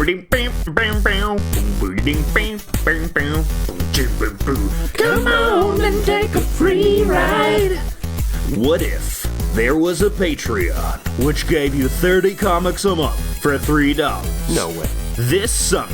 Come on and take a free ride. What if there was a Patreon which gave you 30 comics a month for $3? No way. This summer,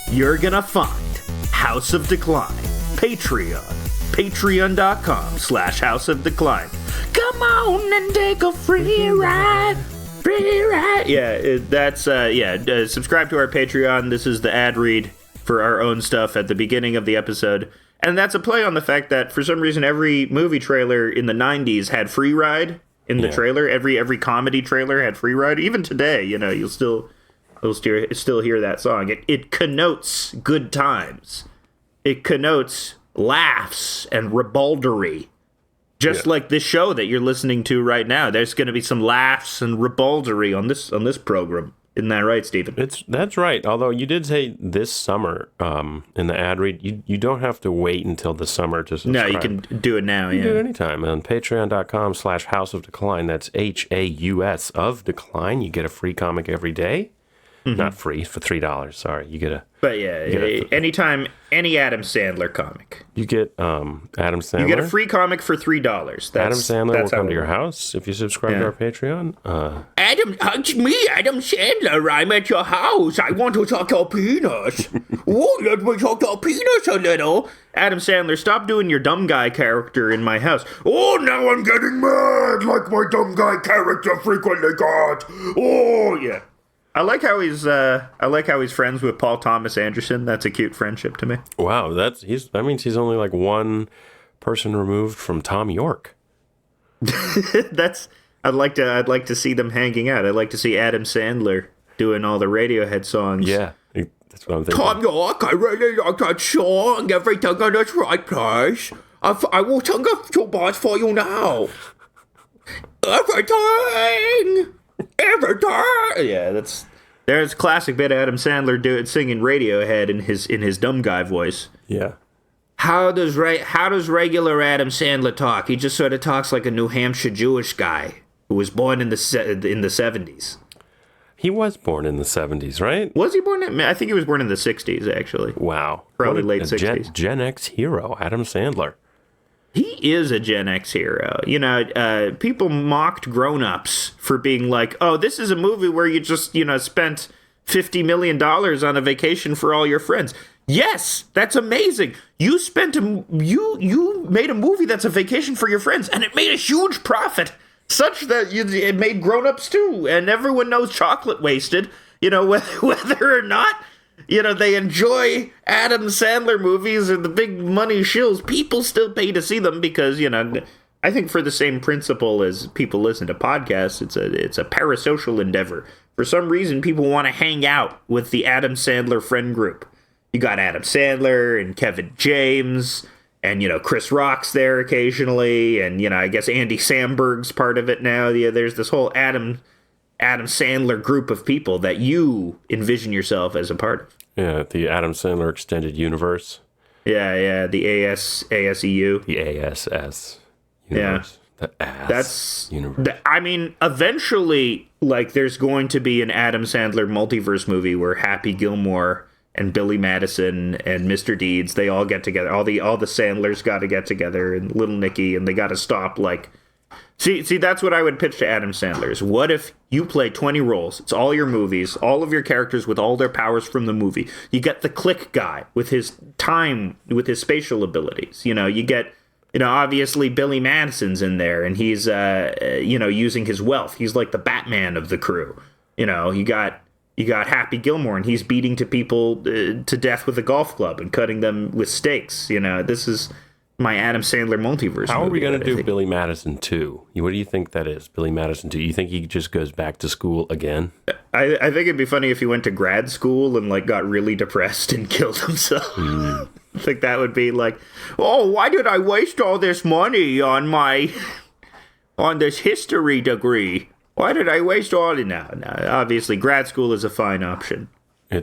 you're gonna find House of Decline. Patreon. Patreon.com/House of Decline. Come on and take a free ride. Free ride. Yeah, subscribe to our Patreon. This is the ad read for our own stuff at the beginning of the episode. And that's a play on the fact that for some reason every movie trailer in the 90s had free ride in the trailer. Every comedy trailer had free ride. Even today, you'll still hear that song. It connotes good times. It connotes laughs and ribaldry. Just like this show that you're listening to right now. There's going to be some laughs and ribaldry on this program. Isn't that right, Stephen? That's right. Although you did say this summer in the ad read, you don't have to wait until the summer to subscribe. No, you can do it now. You can do it anytime on patreon.com/House of Decline. That's HAUS of Decline. You get a free comic every day. Mm-hmm. Not free, for $3. Sorry, you get a. But anytime, any Adam Sandler comic. You get Adam Sandler. You get a free comic for $3. Adam Sandler will come to your house if you subscribe to our Patreon. Adam, it's me, Adam Sandler. I'm at your house. I want to talk your penis. Oh, let me talk your penis a little. Adam Sandler, stop doing your dumb guy character in my house. Oh, now I'm getting mad like my dumb guy character frequently got. Oh, yeah. I like how he's friends with Paul Thomas Anderson. That's a cute friendship to me. Wow, that means he's only like one person removed from Tom York. I'd like to see them hanging out. I'd like to see Adam Sandler doing all the Radiohead songs. Yeah, that's what I'm thinking. Tom York, I really like that song. Everything in its right place. I will sing a few bars for you now. Everything. Yeah, there's a classic bit of Adam Sandler singing Radiohead in his dumb guy voice. Yeah. How does regular Adam Sandler talk? He just sort of talks like a New Hampshire Jewish guy who was born in the 70s. He was born in the 70s, right? Was he born I think he was born in the 60s, actually. Wow. Probably late 60s. Gen X hero, Adam Sandler. He is a Gen X hero. People mocked grown-ups for being like, oh, this is a movie where you just, spent $50 million on a vacation for all your friends. Yes, that's amazing. You you made a movie that's a vacation for your friends, and it made a huge profit, such that it made grown-ups too, and everyone knows Chocolate Wasted, whether or not they enjoy Adam Sandler movies and the big money shills. People still pay to see them because, I think for the same principle as people listen to podcasts, it's a parasocial endeavor. For some reason, people want to hang out with the Adam Sandler friend group. You got Adam Sandler and Kevin James and, Chris Rock's there occasionally. And, I guess Andy Samberg's part of it now. Yeah, there's this whole Adam Sandler group of people that you envision yourself as a part of. Yeah, the Adam Sandler Extended Universe. Yeah, the ASEU. The ASS universe. Yeah. The ASS That's universe. Eventually, there's going to be an Adam Sandler multiverse movie where Happy Gilmore and Billy Madison and Mr. Deeds, they all get together. All the Sandlers got to get together, and Little Nicky, and they got to stop, See, that's what I would pitch to Adam Sandler is, what if you play 20 roles? It's all your movies, all of your characters with all their powers from the movie. You get the click guy with his time, with his spatial abilities. You get, obviously Billy Madison's in there, and he's, using his wealth. He's like the Batman of the crew. You got Happy Gilmore, and he's beating people to death with a golf club and cutting them with stakes. This is my Adam Sandler multiverse. How are we going to do Billy Madison 2? What do you think that is, Billy Madison 2? You think he just goes back to school again? I think it'd be funny if he went to grad school and got really depressed and killed himself. I think that would be oh, why did I waste all this money on this history degree? Why did I waste all it? No, obviously grad school is a fine option.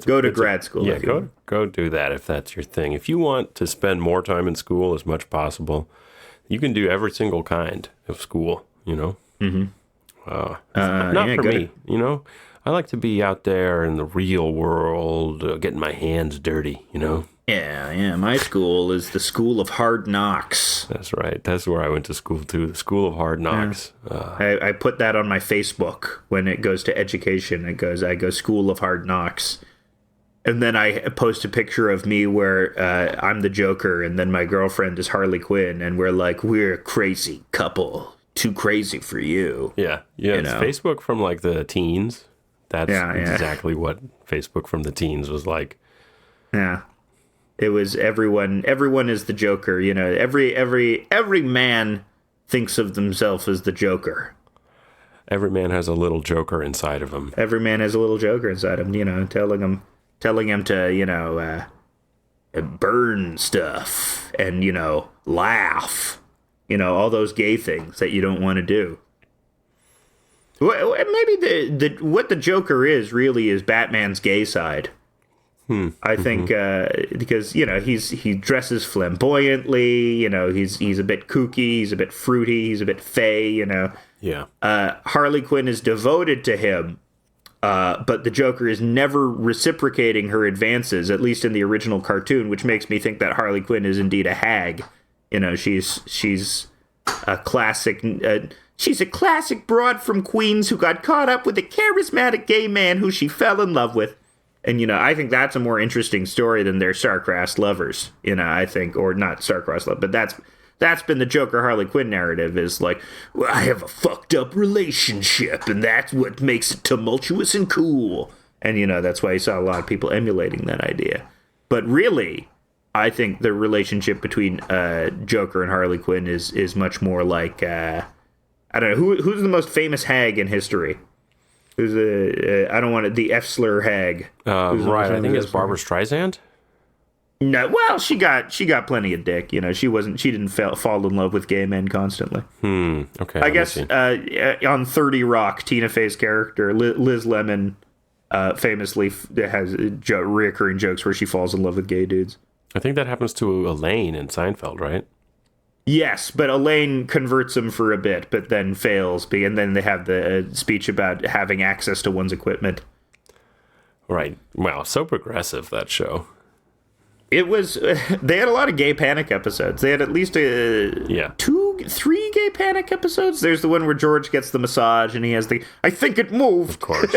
Go to grad school. Yeah, go do that if that's your thing. If you want to spend more time in school as much possible, you can do every single kind of school, Mm-hmm. Not for me, I like to be out there in the real world, getting my hands dirty, you know? Yeah. My school is the School of Hard Knocks. That's right. That's where I went to school, too. The School of Hard Knocks. I put that on my Facebook when it goes to education. I go School of Hard Knocks. And then I post a picture of me where I'm the Joker and then my girlfriend is Harley Quinn. And we're a crazy couple. Too crazy for you. Yeah. It's Facebook from like the teens. That's exactly what Facebook from the teens was like. Yeah. It was everyone is the Joker, you know. Every man thinks of themselves as the Joker. Every man has a little Joker inside of him. Every man has a little Joker inside him, you know, telling him to, you know, burn stuff and, you know, laugh. You know, all those gay things that you don't want to do. Maybe what the Joker is really is Batman's gay side. I think because, you know, he dresses flamboyantly, you know, he's a bit kooky, he's a bit fruity, he's a bit fey, you know. Yeah. Harley Quinn is devoted to him, but the Joker is never reciprocating her advances, at least in the original cartoon, which makes me think that Harley Quinn is indeed a hag. You know, she's a classic broad from Queens who got caught up with a charismatic gay man who she fell in love with. And, you know, I think that's a more interesting story than their star-crossed lovers, you know, I think, or not star-crossed love, but that's been the Joker Harley Quinn narrative is like, well, I have a fucked up relationship, and that's what makes it tumultuous and cool. And, you know, that's why you saw a lot of people emulating that idea. But really, I think the relationship between Joker and Harley Quinn is much more like, I don't know, who's the most famous hag in history? Who's I don't want it, the F-slur hag. Right, I think it's Barbara Streisand. No, well, she got plenty of dick. You know, she didn't fall in love with gay men constantly. Okay. I guess on 30 Rock, Tina Fey's character Liz Lemon famously has reoccurring jokes where she falls in love with gay dudes. I think that happens to Elaine in Seinfeld, right? Yes, but Elaine converts him for a bit, but then fails. And then they have the speech about having access to one's equipment. Right. Wow, so progressive, that show. It was. They had a lot of gay panic episodes. They had at least 3 gay panic episodes. There's the one where George gets the massage and he has the I think it moved. Of course.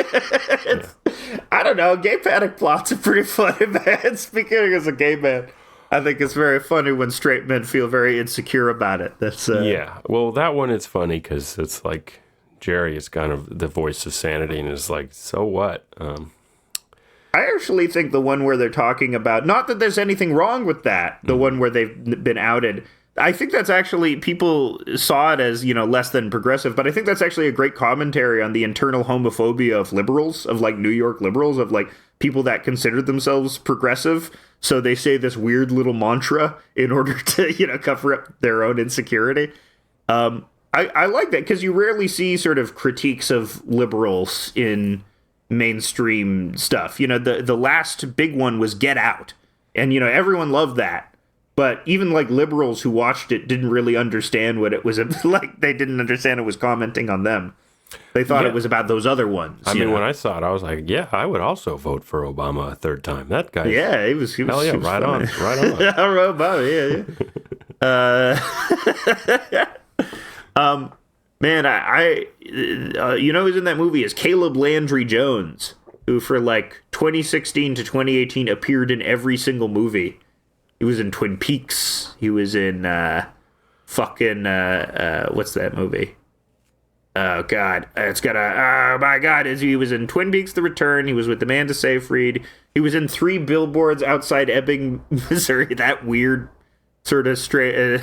I don't know. Gay panic plots are pretty funny, man. Speaking as a gay man, I think it's very funny when straight men feel very insecure about it. That's yeah. Well, that one it's funny because it's like Jerry is kind of the voice of sanity and is like, so what? I actually think the one where they're talking about, not that there's anything wrong with that, the one where they've been outed, I think that's actually, people saw it as, you know, less than progressive, but I think that's actually a great commentary on the internal homophobia of liberals, of like New York liberals, of like people that consider themselves progressive. So they say this weird little mantra in order to, you know, cover up their own insecurity. I like that because you rarely see sort of critiques of liberals in mainstream stuff. You know, the last big one was Get Out, and you know everyone loved that, but even like liberals who watched it didn't really understand what it was like. They didn't understand it was commenting on them. They thought it was about those other ones. I mean, when I saw it, I was like, yeah, I would also vote for Obama a third time. That guy, he was hell yeah, right on. Obama, yeah. Man, I you know who's in that movie is Caleb Landry Jones, who for like 2016 to 2018 appeared in every single movie. He was in Twin Peaks. He was in what's that movie? Oh God, he was in Twin Peaks: The Return. He was with Amanda Seyfried. He was in 3 Billboards Outside Ebbing, Missouri. That weird sort of straight.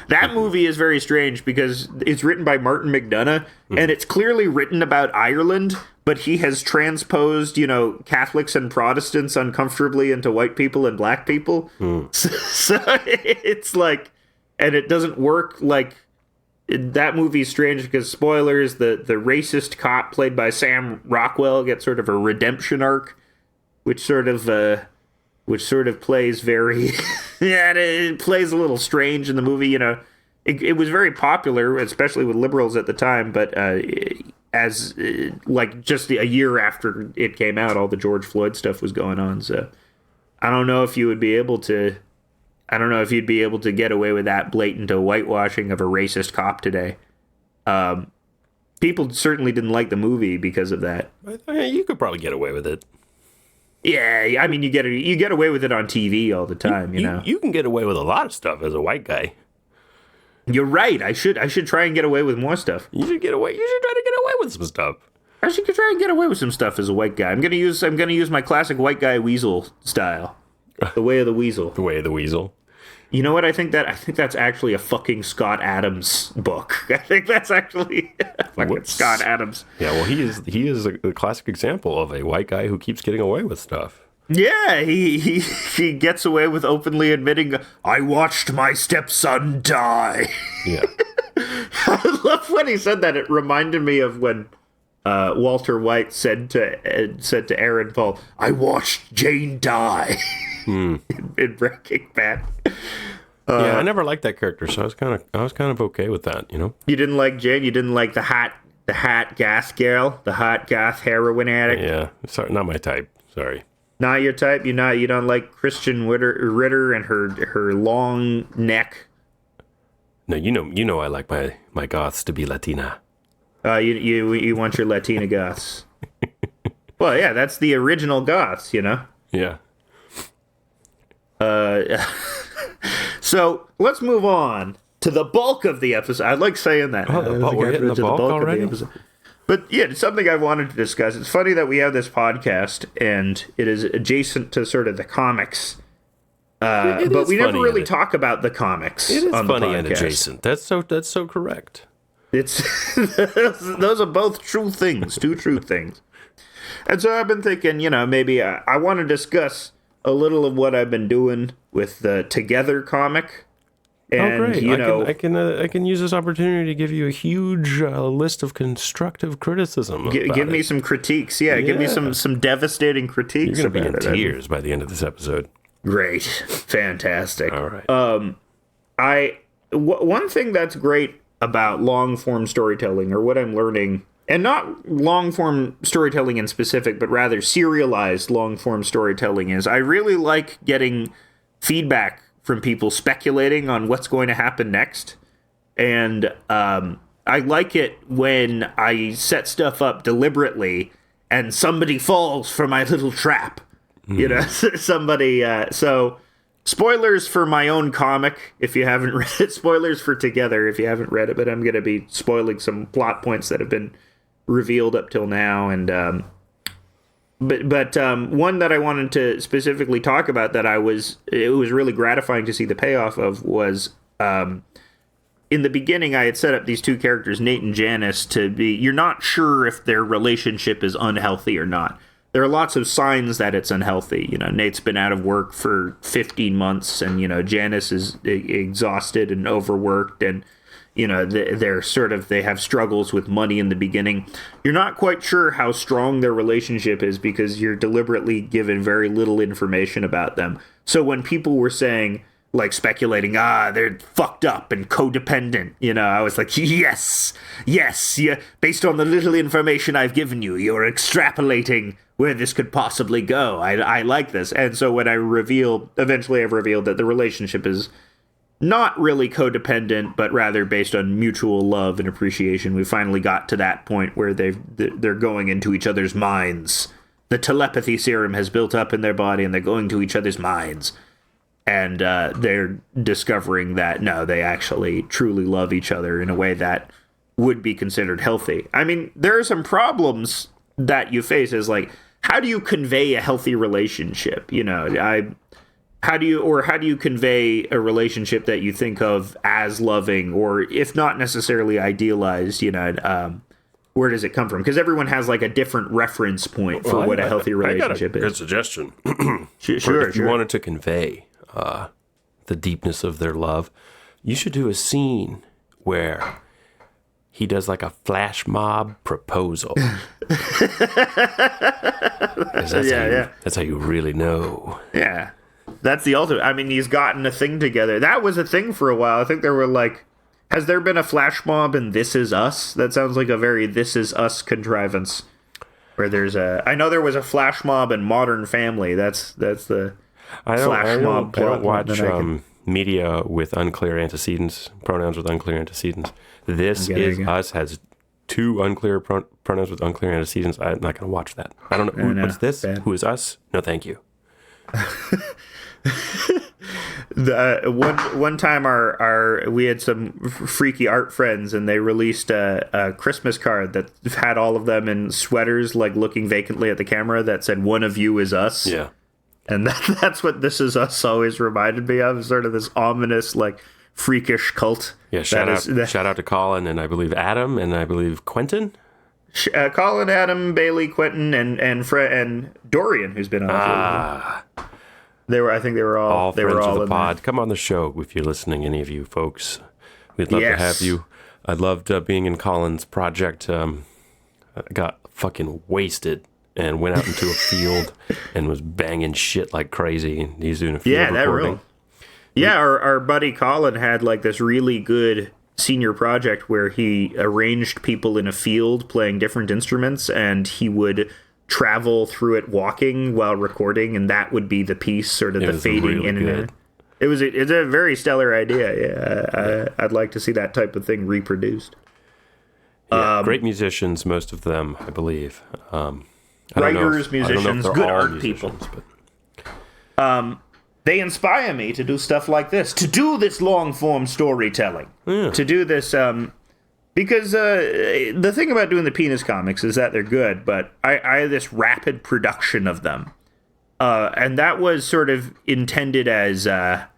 That movie is very strange because it's written by Martin McDonagh, and it's clearly written about Ireland, but he has transposed, you know, Catholics and Protestants uncomfortably into white people and black people. So it's like, and it doesn't work. Like, that movie's strange because, spoilers, the racist cop played by Sam Rockwell gets sort of a redemption arc, which sort of plays very, it plays a little strange in the movie. You know, it was very popular, especially with liberals at the time. But as like just a year after it came out, all the George Floyd stuff was going on. So I don't know if you would be able to. I don't know if you'd be able to get away with that blatant whitewashing of a racist cop today. People certainly didn't like the movie because of that. You could probably get away with it. Yeah, I mean, you get away with it on TV all the time. You know, you can get away with a lot of stuff as a white guy. You're right. I should try and get away with more stuff. You should get away. You should try to get away with some stuff. I should try and get away with some stuff as a white guy. I'm gonna use my classic white guy weasel style. The way of the weasel. The way of the weasel. You know what? I think that's actually a fucking Scott Adams book. I think that's actually fucking Scott Adams. Yeah, well, he is a classic example of a white guy who keeps getting away with stuff. Yeah, he gets away with openly admitting, I watched my stepson die. Yeah. I love when he said that. It reminded me of when Walter White said to Aaron Paul, I watched Jane die. In Breaking Bad. Yeah, I never liked that character, so I was kind of okay with that, you know. You didn't like Jane. You didn't like the hot gas girl, the hot goth heroin addict. Yeah, sorry, not my type. Sorry. Not your type. You don't like Christian Ritter and her long neck. No, you know, I like my goths to be Latina. You want your Latina goths. Well, yeah, that's the original goths, you know. Yeah. So let's move on to the bulk of the episode. I like saying that. We're hitting the bulk already? But yeah, it's something I wanted to discuss. It's funny that we have this podcast and it is adjacent to sort of the comics. But we never really talk about the comics. It is on funny the and adjacent. That's so correct. It's those are both true things, two true things. And so I've been thinking, maybe I want to discuss a little of what I've been doing with the Together comic. And, great! I can use this opportunity to give you a huge list of constructive criticism. Give me some critiques. Yeah, give me some devastating critiques. You're gonna be in tears by the end of this episode. Great, fantastic. All right. One thing that's great about long form storytelling, or what I'm learning, and not long form storytelling in specific, but rather serialized long form storytelling, is I really like getting feedback from people speculating on what's going to happen next. And I like it when I set stuff up deliberately and somebody falls for my little trap. Somebody. So spoilers for my own comic, if you haven't read it. Spoilers for Together, if you haven't read it. But I'm going to be spoiling some plot points that have been revealed up till now. And But one that I wanted to specifically talk about that it was really gratifying to see the payoff of was in the beginning I had set up these two characters, Nate and Janice, to be, you're not sure if their relationship is unhealthy or not. There are lots of signs that it's unhealthy. Nate's been out of work for 15 months and, Janice is exhausted and overworked and, they have struggles with money in the beginning. You're not quite sure how strong their relationship is because you're deliberately given very little information about them. So when people were saying, like, speculating, they're fucked up and codependent, I was like, yes, yeah. Based on the little information I've given you, you're extrapolating where this could possibly go. I like this. And so when eventually I've revealed that the relationship is not really codependent, but rather based on mutual love and appreciation. We finally got to that point where they're going into each other's minds. The telepathy serum has built up in their body, and they're going to each other's minds. And they're discovering that, no, they actually truly love each other in a way that would be considered healthy. I mean, there are some problems that you face as, like, how do you convey a healthy relationship? How do you convey a relationship that you think of as loving, or if not necessarily idealized, where does it come from? Because everyone has like a different reference point for what a healthy relationship is. Good suggestion. Sure. If you wanted to convey the deepness of their love, you should do a scene where he does like a flash mob proposal. That's how you really know. Yeah. That's the ultimate. I mean, he's gotten a thing together. That was a thing for a while. I think there were like Has there been a flash mob in This Is Us? That sounds like a very This Is Us contrivance. Where there's I know there was a flash mob in Modern Family. That's the flash mob plot. I don't watch media with unclear antecedents, pronouns with unclear antecedents. This Is Us has 2 unclear pronouns with unclear antecedents. I'm not going to watch that. I don't know. What's this? Bad. Who is us? No, thank you. One time we had some freaky art friends, and they released a Christmas card that had all of them in sweaters, like looking vacantly at the camera, that said "One of you is us." Yeah, and that's what This Is Us always reminded me of, sort of this ominous, like, freakish cult. Yeah, shout out to Colin, and I believe Adam, and I believe Quentin. Colin, Adam, Bailey, Quentin, and Dorian, who's been on. I think they were all friends all of the in pod. there. Come on the show if you're listening, any of you folks. We'd love to have you. I loved being in Colin's project. I got fucking wasted and went out into a field and was banging shit like crazy. And he's doing a field recording. Yeah, our buddy Colin had like this really good senior project where he arranged people in a field playing different instruments, and he would travel through it walking while recording, and that would be the piece, sort of the fading really in and out. It's a very stellar idea. Yeah, I'd like to see that type of thing reproduced. Yeah, great musicians, most of them, I believe. Writers, musicians, good art people. But they inspire me to do stuff like this, to do this long-form storytelling, to do this, because the thing about doing the penis comics is that they're good, but I have this rapid production of them, and that was sort of intended as a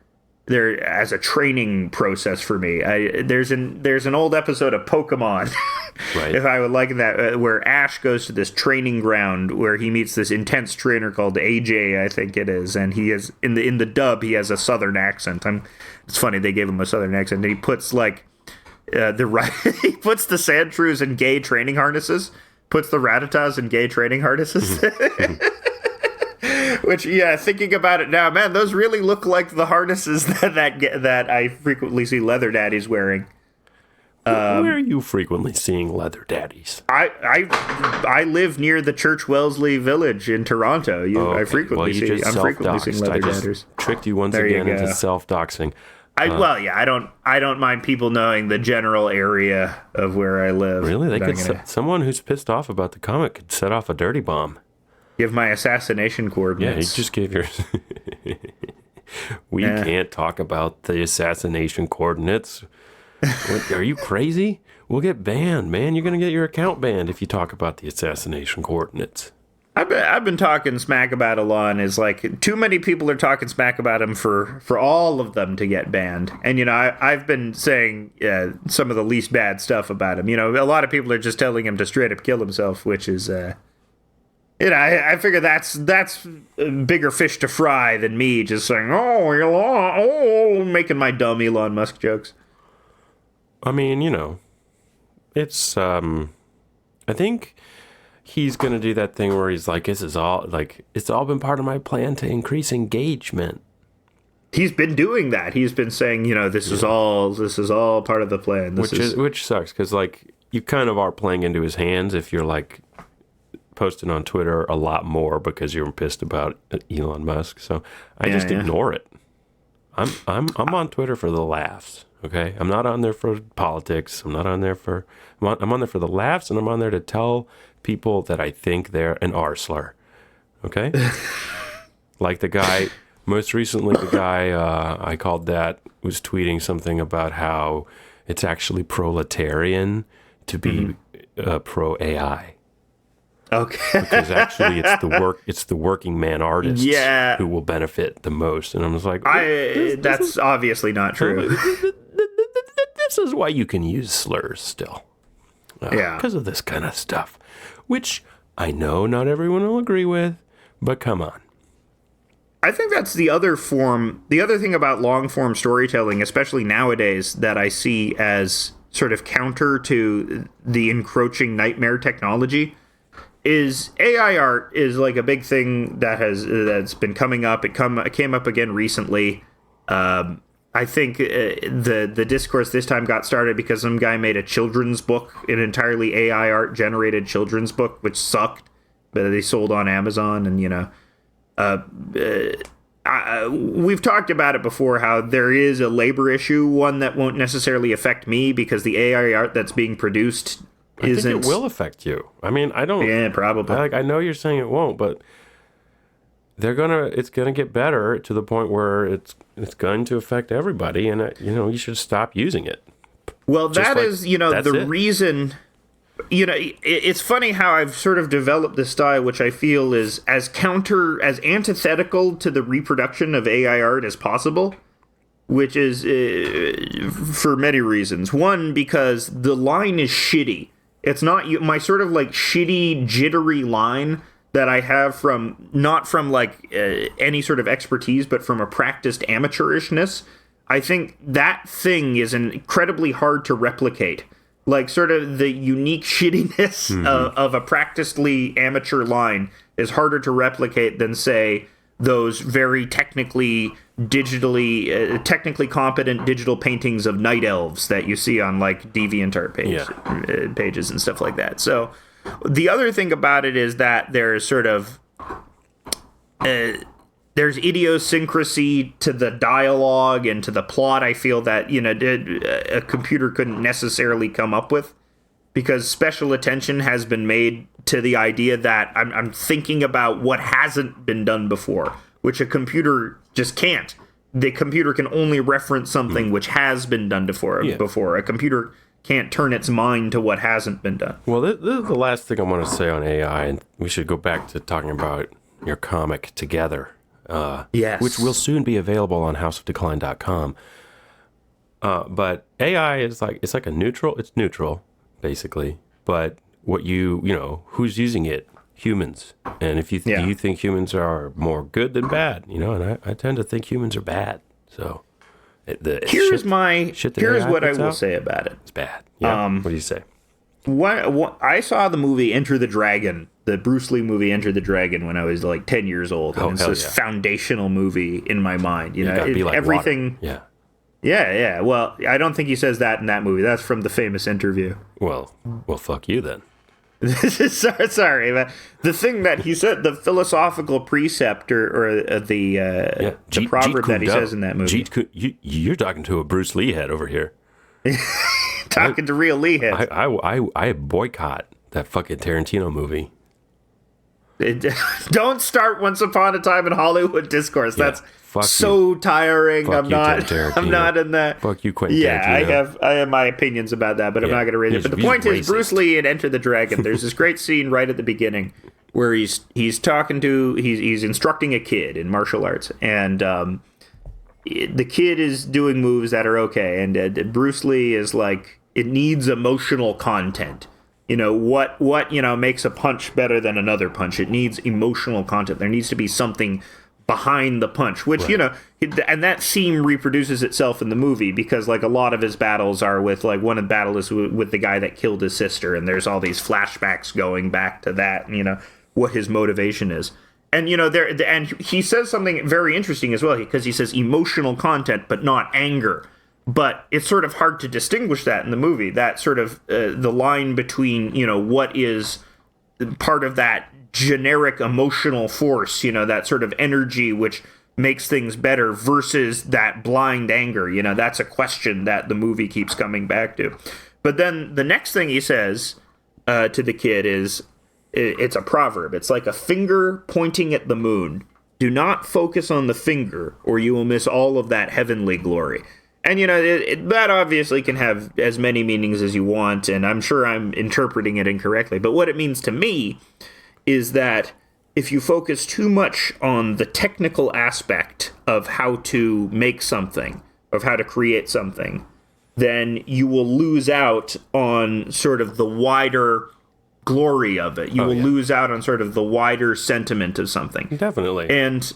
training process for me. There's an old episode of Pokemon, right, if I would like that, where Ash goes to this training ground where he meets this intense trainer called AJ, I think it is, and he is in the dub he has a southern accent. It's funny they gave him a southern accent, and he puts like he puts the Sandshrews in gay training harnesses, puts the Rattatas in gay training harnesses. Which, yeah, thinking about it now, man, those really look like the harnesses that I frequently see leather daddies wearing. Where are you frequently seeing leather daddies? I live near the Church Wellesley Village in Toronto. I'm frequently seeing leather daddies. Tricked you once again into self-doxing. I don't mind people knowing the general area of where I live. Really? Someone who's pissed off about the comic could set off a dirty bomb. Give my assassination coordinates. Yeah, he just gave your... We can't talk about the assassination coordinates. What, are you crazy? We'll get banned, man. You're going to get your account banned if you talk about the assassination coordinates. I've been talking smack about Elon. Is like too many people are talking smack about him for all of them to get banned. And I've been saying some of the least bad stuff about him. A lot of people are just telling him to straight up kill himself, which is I figure that's a bigger fish to fry than me just saying making my dumb Elon Musk jokes. I mean, it's I think he's going to do that thing where he's like, this is all, like, it's all been part of my plan to increase engagement. He's been doing that. He's been saying, this is all part of the plan. Which sucks, because, like, you kind of are playing into his hands if you're, like, posting on Twitter a lot more because you're pissed about Elon Musk. So I just ignore it. I'm on Twitter for the laughs. Okay, I'm not on there for politics. I'm on there for the laughs, and I'm on there to tell people that I think they're an R slur. Okay, like the guy most recently, I called that was tweeting something about how it's actually proletarian to be pro AI. Okay, because actually it's the working man artists who will benefit the most, and I'm just like, that's obviously not true. This is why you can use slurs still. Because of this kind of stuff, which I know not everyone will agree with, but come on. I think that's the other form. The other thing about long form storytelling, especially nowadays, that I see as sort of counter to the encroaching nightmare technology, is AI art is like a big thing that's been coming up. It came up again recently. I think the discourse this time got started because some guy made a children's book, an entirely AI art generated children's book, which sucked, but they sold on Amazon. And we've talked about it before, how there is a labor issue, one that won't necessarily affect me because the AI art that's being produced isn't. I think it will affect you. I mean, I don't. Yeah, probably. I know you're saying it won't, but it's gonna get better to the point where it's going to affect everybody, and you should stop using it. Well, the reason. It's funny how I've sort of developed this style, which I feel is as antithetical to the reproduction of AI art as possible, which is for many reasons. One, because the line is shitty. It's not my sort of like shitty, jittery line that I have not from like any sort of expertise, but from a practiced amateurishness. I think that thing is incredibly hard to replicate. Like, sort of the unique shittiness of a practicedly amateur line is harder to replicate than, say, those very technically competent digital paintings of night elves that you see on, like, DeviantArt pages and stuff like that. So the other thing about it is that there's sort of there's idiosyncrasy to the dialogue and to the plot, I feel, that a computer couldn't necessarily come up with, because special attention has been made to the idea that I'm thinking about what hasn't been done before, which a computer just can't. The computer can only reference something which has been done before. A computer can't turn its mind to what hasn't been done. Well, this is the last thing I want to say on AI, and we should go back to talking about your comic Together. Yes. Which will soon be available on houseofdecline.com. But AI is it's neutral, basically. But who's using it? Humans. And if you think humans are more good than bad, and I tend to think humans are bad. So here's what I will say about it. It's bad. Yeah. What do you say? I saw the movie Enter the Dragon, the Bruce Lee movie Enter the Dragon, when I was like 10 years old. And it's this foundational movie in my mind. Everything. Water. Yeah. Well, I don't think he says that in that movie. That's from the famous interview. Well, fuck you then. Sorry, but the thing that he said, the philosophical precept or the proverb that he says in that movie. You're talking to a Bruce Lee head over here. Talking to real Lee heads. I boycott that fucking Tarantino movie. Don't start Once Upon a Time in Hollywood discourse. That's so tiring. Fuck I'm not in that. Fuck you, Quentin Tarantino. I have my opinions about that, but I'm not going to raise it. But the point is, Bruce Lee in Enter the Dragon, there's this great scene right at the beginning where he's instructing a kid in martial arts, and the kid is doing moves that are okay, and Bruce Lee is like, it needs emotional content. What makes a punch better than another punch? It needs emotional content. There needs to be something behind the punch, which, and that theme reproduces itself in the movie, because like a lot of his battles are with, like, one of the battle is with the guy that killed his sister, and there's all these flashbacks going back to that, what his motivation is. And, and he says something very interesting as well, because he says emotional content, but not anger. But it's sort of hard to distinguish that in the movie, that sort of the line between, what is part of that generic emotional force, that sort of energy which makes things better, versus that blind anger. That's a question that the movie keeps coming back to. But then the next thing he says to the kid is, it's a proverb. It's like a finger pointing at the moon. Do not focus on the finger, or you will miss all of that heavenly glory. And, that obviously can have as many meanings as you want, and I'm sure I'm interpreting it incorrectly. But what it means to me is that if you focus too much on the technical aspect of how to make something, of how to create something, then you will lose out on sort of the wider glory of it. You will lose out on sort of the wider sentiment of something. Definitely. And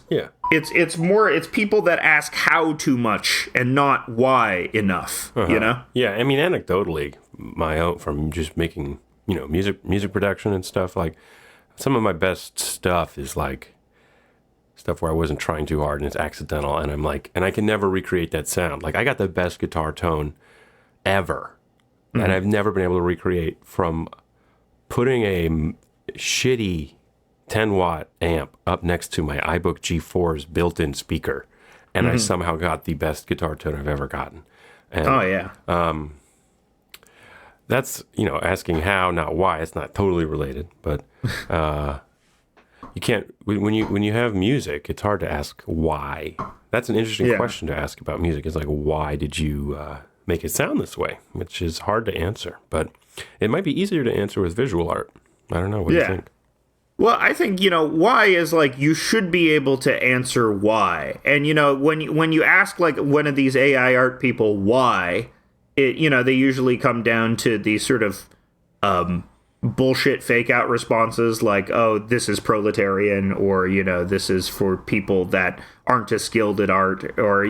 it's people that ask how too much and not why enough, Yeah, I mean, anecdotally, my own, from just making, music production and stuff, like, some of my best stuff is like stuff where I wasn't trying too hard and it's accidental, and I'm like, and I can never recreate that sound. Like, I got the best guitar tone ever, and I've never been able to recreate from putting a shitty 10-watt amp up next to my iBook G4's built-in speaker, and I somehow got the best guitar tone I've ever gotten. And, that's, asking how, not why. It's not totally related, but you can't, when you have music, it's hard to ask why. That's an interesting question to ask about music. It's like, why did you make it sound this way? Which is hard to answer, but it might be easier to answer with visual art. I don't know. What do you think? Well, I think, why is like, you should be able to answer why. And, when you ask like one of these AI art people why, they usually come down to these sort of bullshit fake out responses like, oh, this is proletarian, or, this is for people that aren't as skilled at art, or,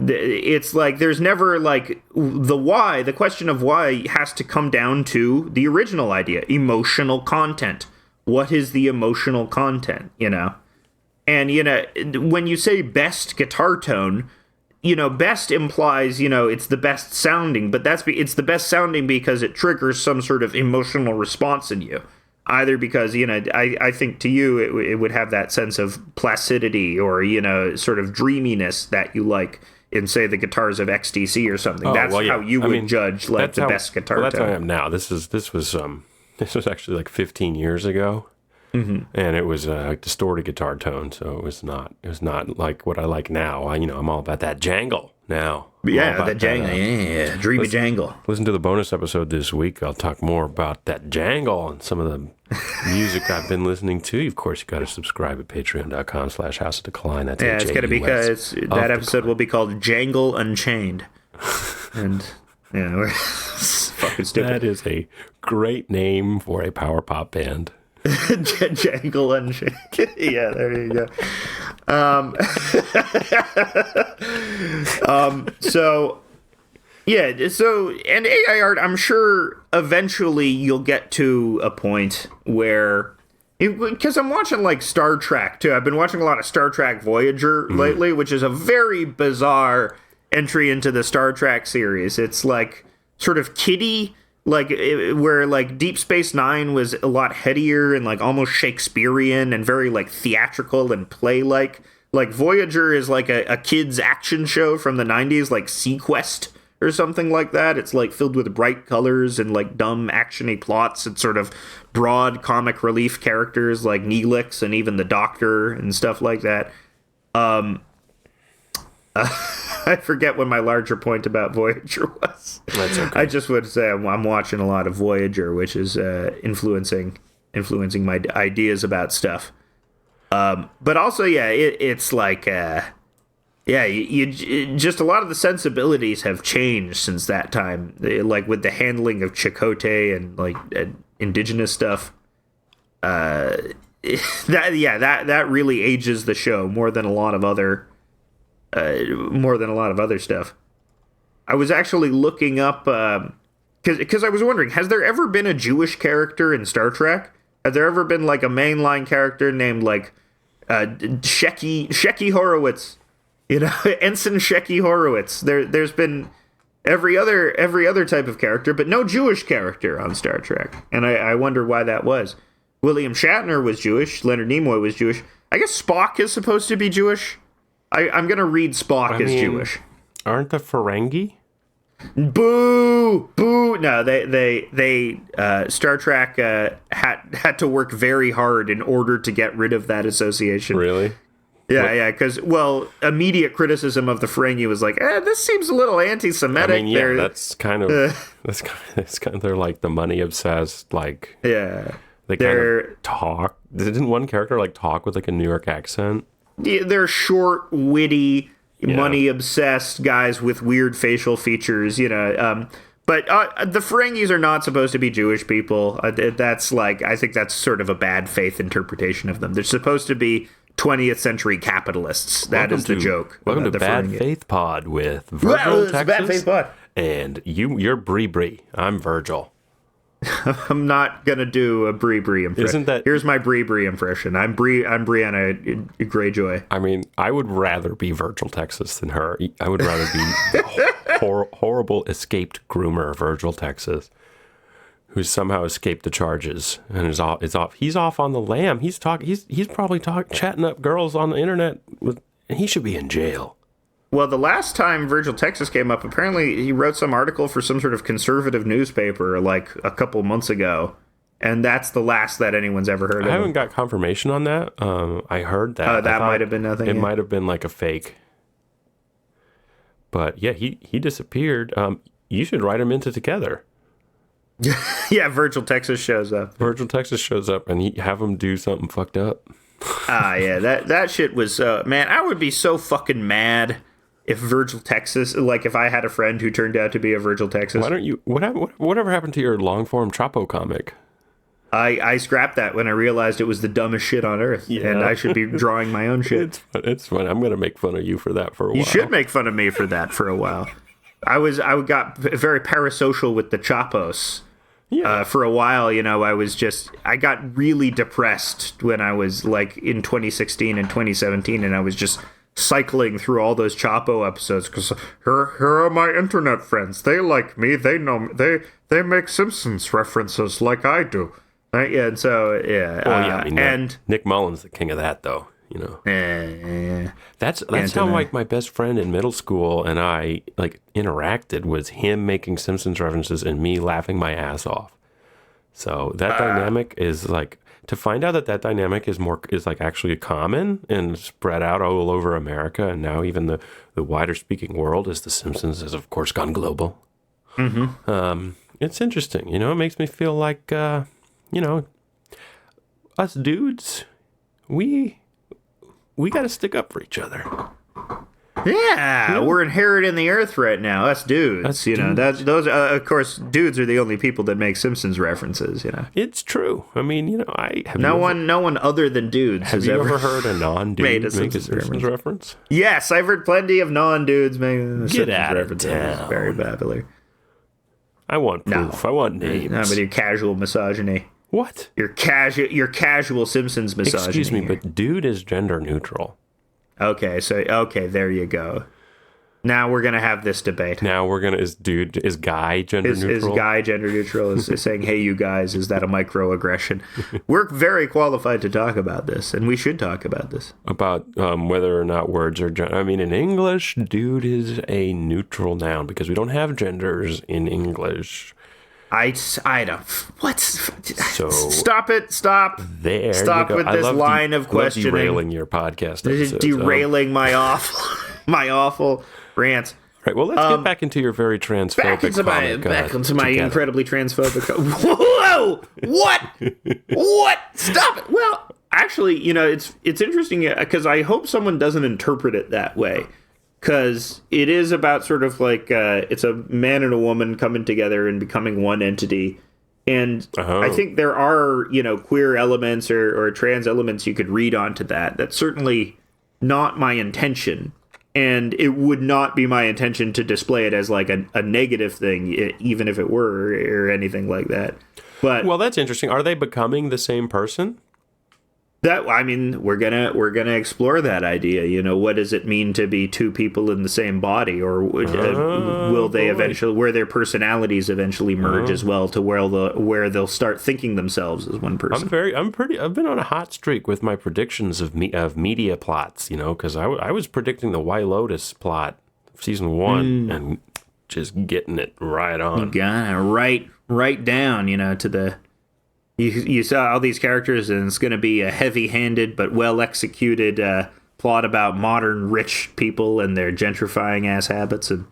it's like there's never like the question of why has to come down to the original idea, emotional content. What is the emotional content, And, when you say best guitar tone, best implies, it's the best sounding, but it's the best sounding because it triggers some sort of emotional response in you. Either because, I think to you, it would have that sense of placidity or, sort of dreaminess that you like in, say, the guitars of XTC or something. That's how you would judge, like, the best guitar tone. That's how I am now. This was actually like 15 years ago. And it was a distorted guitar tone, so it was not like what I like now. I'm all about that jangle now. Yeah, that jangle, dreamy jangle. Listen to the bonus episode this week. I'll talk more about that jangle and some of the music I've been listening to. Of course, you got to subscribe at patreon.com/House of Decline. That's it's got to be because that episode will be called Jangle Unchained. And we're fucking stupid. That is a great name for a power pop band. Jangle Unchained. Yeah, there you go. And AI art, I'm sure eventually you'll get to a point where, because I'm watching like Star Trek too. I've been watching a lot of Star Trek Voyager lately, which is a very bizarre entry into the Star Trek series. It's like sort of kiddie, like where like Deep Space Nine was a lot headier and like almost Shakespearean and very like theatrical and play-like. Like Voyager is like a kid's action show from the 90s, like Sequest or something like that. It's like filled with bright colors and like dumb actiony plots and sort of broad comic relief characters like Neelix and even the Doctor and stuff like that. I forget what my larger point about Voyager was. That's okay. I just would say I'm watching a lot of Voyager, which is influencing my ideas about stuff. But also, it's like, just a lot of the sensibilities have changed since that time. Like with the handling of Chakotay and like indigenous stuff. That really ages the show more than a lot of other stuff. I was actually looking up because I was wondering, has there ever been a Jewish character in Star Trek? Has there ever been like a mainline character named like Shecky Horowitz? Ensign Shecky Horowitz. There's been every other type of character, but no Jewish character on Star Trek, and I wonder why that was. William Shatner was Jewish. Leonard Nimoy was Jewish. I guess Spock is supposed to be Jewish. I'm gonna read Spock as Jewish. Aren't the Ferengi? Boo! No, they Star Trek had to work very hard in order to get rid of that association. Really? Yeah, because immediate criticism of the Ferengi was like, this seems a little anti-Semitic. I mean, that's kind of they're like the money obsessed, like they kind of talk. Didn't one character like talk with like a New York accent? Yeah, they're short, witty, money-obsessed guys with weird facial features, But the Ferengis are not supposed to be Jewish people. That's like, I think that's sort of a bad faith interpretation of them. They're supposed to be 20th century capitalists. That is the joke. Welcome to Bad Faith Pod with Virgil, Texas. Bad Faith Pod. And you're Bree Bree. I'm Virgil. I'm not gonna do a Brie impression. Isn't that? Here's my Brie impression. I'm Brianna Greyjoy. I mean, I would rather be Virgil Texas than her. I would rather be the horrible escaped groomer Virgil Texas, who somehow escaped the charges and is off. He's off on the lam. He's probably chatting up girls on the internet and he should be in jail. Well, the last time Virgil Texas came up, apparently he wrote some article for some sort of conservative newspaper like a couple months ago, and that's the last that anyone's ever heard of. I haven't got confirmation on that. I heard that. That might have been nothing. It might have been like a fake. But yeah, he disappeared. You should write him into Together. Yeah, Virgil Texas shows up. Virgil Texas shows up and have him do something fucked up. Yeah, that shit was, man, I would be so fucking mad if Virgil Texas, like if I had a friend who turned out to be a Virgil Texas. Why don't you, whatever happened to your long form Chapo comic? I scrapped that when I realized it was the dumbest shit on earth, and I should be drawing my own shit. It's fun. I'm going to make fun of you for that for a while. You should make fun of me for that for a while. I got very parasocial with the Chapos. Yeah. For a while, I got really depressed when I was like in 2016 and 2017, and I was just cycling through all those Chapo episodes because here are my internet friends. They like me. They know me. They make Simpsons references like I do. And so, yeah. Well, yeah, I mean, Nick Mullen's the king of that, though. That's how like my best friend in middle school and I like interacted, was him making Simpsons references and me laughing my ass off. So that dynamic is like, to find out that dynamic is like actually common and spread out all over America, and now even the wider speaking world, as the Simpsons has of course gone global. Mm-hmm. It's interesting, it makes me feel like us dudes, we got to stick up for each other. Yeah, we're inheriting the earth right now. Us dudes, those of course, dudes are the only people that make Simpsons references. It's true. I mean, I have no one other than dudes has ever heard a non-dude make a Simpsons reference. Yes, I've heard plenty of non-dudes making Get out of town. Very popular. I want proof. I want names. No, but your casual misogyny. What? Your casual Simpsons misogyny. Excuse me, but dude is gender neutral. Okay, there you go. Now we're gonna have this debate. Is guy gender neutral? Is guy gender neutral? Is saying, hey, you guys, is that a microaggression? We're very qualified to talk about this, and we should talk about this. About whether or not words are gender. I mean, in English, dude is a neutral noun because we don't have genders in English. I don't. What? So stop it! Stop. There. Stop with this line of questioning. Derailing your podcast. This is derailing my awful rants. Right. Well, let's get back into your very transphobic back into my incredibly transphobic. Whoa! What? Stop it! Well, actually, it's interesting because I hope someone doesn't interpret it that way. Because it is about sort of like it's a man and a woman coming together and becoming one entity. And I think there are, queer elements or trans elements you could read onto that. That's certainly not my intention. And it would not be my intention to display it as like a negative thing, even if it were, or anything like that. But well, that's interesting. Are they becoming the same person? We're gonna explore that idea. What does it mean to be two people in the same body, or will they eventually, where their personalities eventually merge as well, to where they'll start thinking themselves as one person? I've been on a hot streak with my predictions of media plots, because I was predicting the White Lotus plot, season 1, and just getting it right on. You gotta write down, to the. You saw all these characters, and it's going to be a heavy-handed but well-executed plot about modern rich people and their gentrifying-ass habits. And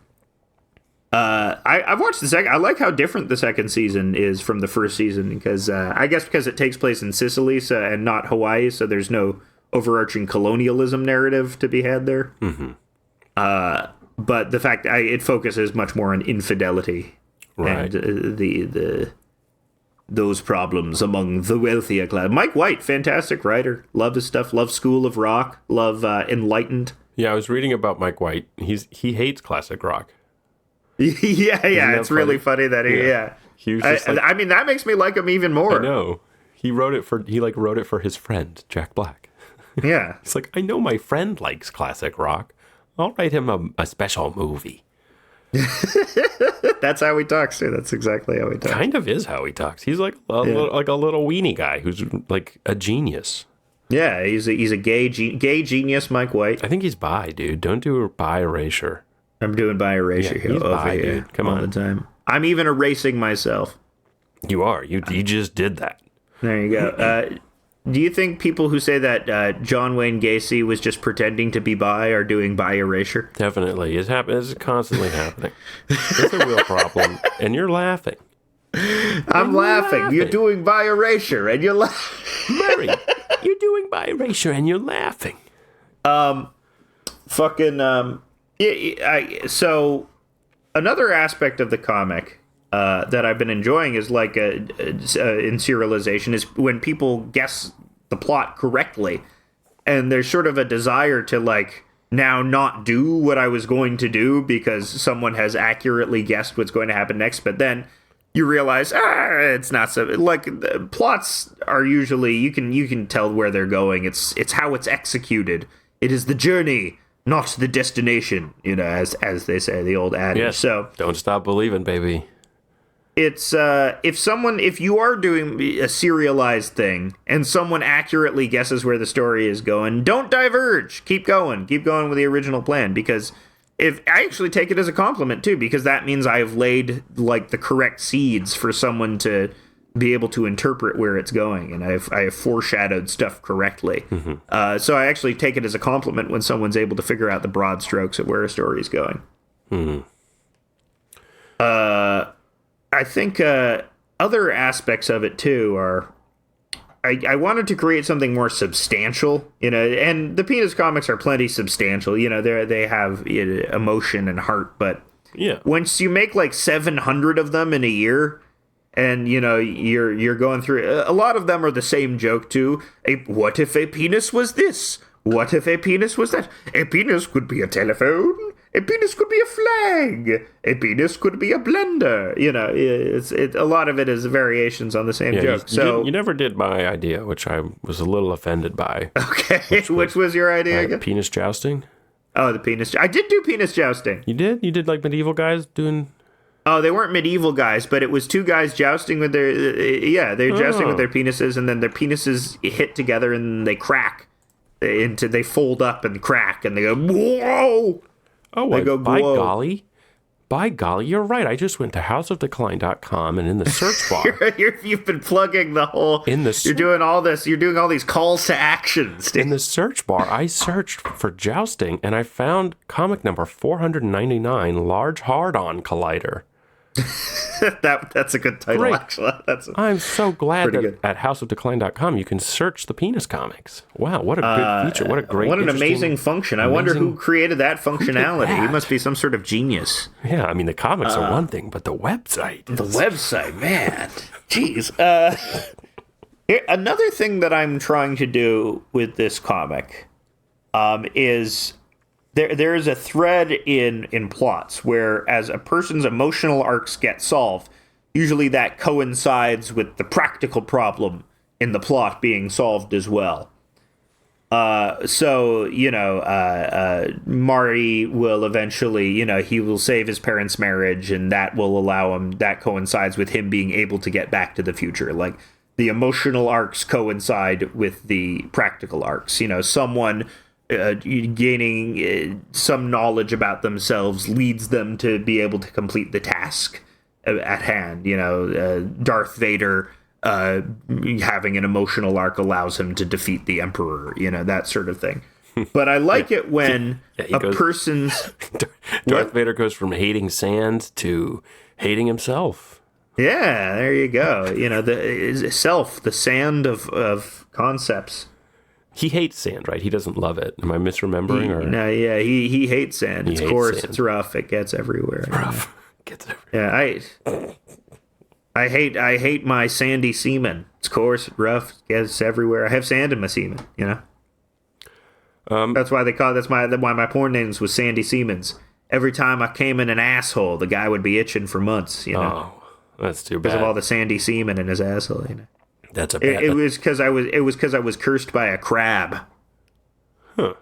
I've watched the second. I like how different the second season is from the first season, because I guess because it takes place in Sicily and not Hawaii, so there's no overarching colonialism narrative to be had there. Mm-hmm. But the fact it focuses much more on infidelity, right, and those problems among the wealthier class. Mike White, fantastic writer. Love his stuff. Love School of Rock. Love Enlightened. Yeah, I was reading about Mike White. He hates classic rock. yeah. It's funny? Really funny that He was just I mean, that makes me like him even more. I know. He wrote it for his friend, Jack Black. Yeah. It's like, I know my friend likes classic rock. I'll write him a special movie. That's how he talks, too. That's exactly how he talks. Kind of is how he talks. He's like a little weenie guy who's like a genius. Yeah, he's a gay genius, Mike White. I think he's bi, dude. Don't do a bi erasure. I'm doing bi erasure He's over bi, here dude. Come all on. the time. I'm even erasing myself. You are. You just did that. There you go. Do you think people who say that John Wayne Gacy was just pretending to be bi are doing bi erasure? Definitely. It's constantly happening. It's a real problem. And you're laughing. I'm laughing. You're doing bi erasure, and you're laughing. Murray, you're doing bi erasure, and you're laughing. So another aspect of the comic that I've been enjoying is like in serialization is when people guess the plot correctly, and there's sort of a desire to like now not do what I was going to do because someone has accurately guessed what's going to happen next, but then you realize it's not so like the plots are usually you can tell where they're going. It's how it's executed. It is the journey, not the destination, as they say, the old adage. Yes. So Don't stop believing, baby. it's if you are doing a serialized thing and someone accurately guesses where the story is going, don't diverge. Keep going with the original plan, because if I actually take it as a compliment too, because that means I've laid like the correct seeds for someone to be able to interpret where it's going, and I have foreshadowed stuff correctly. Mm-hmm. So I actually take it as a compliment when someone's able to figure out the broad strokes of where a story is going. Mm-hmm. I think other aspects of it too are I wanted to create something more substantial, and the Penis comics are plenty substantial. They have emotion and heart, but yeah, once you make like 700 of them in a year, and you're going through a lot of them are the same joke too. What if a penis was this? What if a penis was that? A penis could be a telephone. A penis could be a flag. A penis could be a blender. A lot of it is variations on the same joke. You never did my idea, which I was a little offended by. Okay, which was your idea again? Penis jousting. Oh, the penis. I did do penis jousting. You did? You did like medieval guys doing? Oh, they weren't medieval guys, but it was two guys jousting with their they're jousting with their penises, and then their penises hit together and they crack. They fold up and crack, and they go whoa. Oh, by golly, you're right. I just went to houseofdecline.com, and in the search bar, you've been plugging the whole. You're doing all this. You're doing all these calls to action. In the search bar, I searched for jousting, and I found comic number 499, Large Hard-On Collider. That's a good title, actually. I'm so glad that at houseofdecline.com you can search the penis comics. Wow, what a good feature. What a great What an amazing function. I wonder who created that functionality. He must be some sort of genius. Yeah, I mean, the comics are one thing, but the website. The website, man. Jeez. Another thing that I'm trying to do with this comic is... There is a thread in plots where as a person's emotional arcs get solved, usually that coincides with the practical problem in the plot being solved as well. Marty will eventually, he will save his parents' marriage, and that will allow him, that coincides with him being able to get back to the future. Like, the emotional arcs coincide with the practical arcs. Someone... gaining some knowledge about themselves leads them to be able to complete the task at hand. Darth Vader having an emotional arc allows him to defeat the Emperor, that sort of thing. But I like it when person's... Darth Vader goes from hating sand to hating himself. Yeah, there you go. The sand of concepts. He hates sand, right? He doesn't love it. Am I misremembering? He hates sand. Of course, it's rough. It gets everywhere. Rough. Gets everywhere. Yeah, I hate my sandy semen. It's coarse, rough, gets everywhere. I have sand in my semen. That's why why my porn names was Sandy Siemens. Every time I came in an asshole, the guy would be itching for months. Oh, That's too bad. Because of all the sandy semen in his asshole. You know? That's a bad. It was because I was cursed by a crab. Huh.